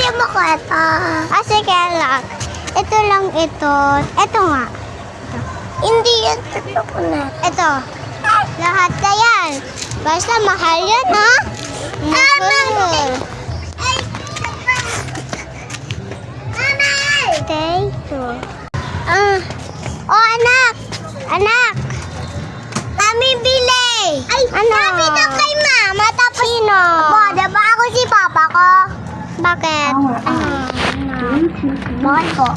bibili mo ko ito. Sige lang. Ito lang ito. Ito nga. Ito. Hindi yan. Ito ko na. Ito. Lahat na yan. Basta mahal yan, ha? Thank you. Oh, anak. Anak. Kami bili. Ay, ano? Sabi na kay mama. Tapos, sino? Diba ako si papa ko? Bakit? Bakit po?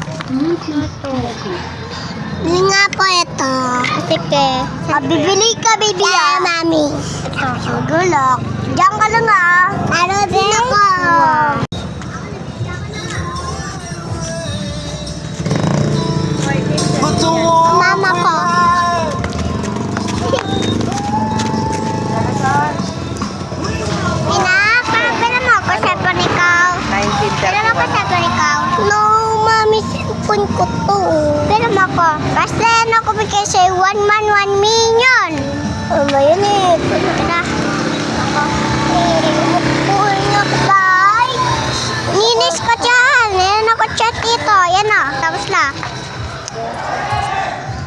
Bili nga po ito. Sige. Bibili ka, baby. Mami. Ito. Gulok. Diyan ka lang, Ano din ako? Mama ko. Pina mo ako sa panikaw. Pina mo ako sa panikaw. No, mami, sipon ko to. Pina mo ako. Basta yan ako bigay sa'yo. 1 man, 1 million. Ano ba yun Pina. Ako. Buhay niyo, tay. Ninis ko dyan. Yan ako chat dito. Yan tapos na.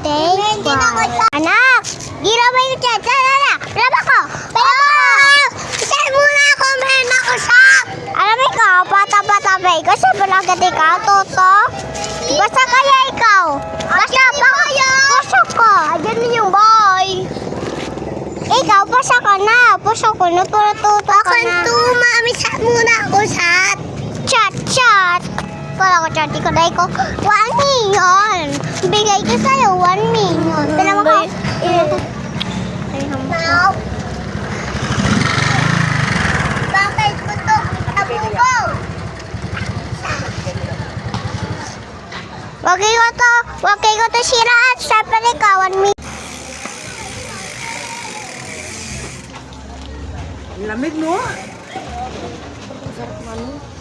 Thank you. Anak, giramay ko dyan. Tala. Laba ko. Saan muna ako? Meron ako shop. Alam mo ikaw, patapay ko. Sa balagat ikaw, Toto. Basta kaya ikaw. Basta ka. Ayan yung boy. Ikaw, basta ka na. Basta ko na. Pero Toto ka na. Ako mami. Saan muna ako shop? Chat. Kala ko chat ko na ikaw. 1 million. Bigay ko sa'yo 1 million. Pero mo ko. Now. Bakit ko to? Nabugo. Wag ko to siraan. Siyempre ikaw 1 million. Lamig, no? Sarap man.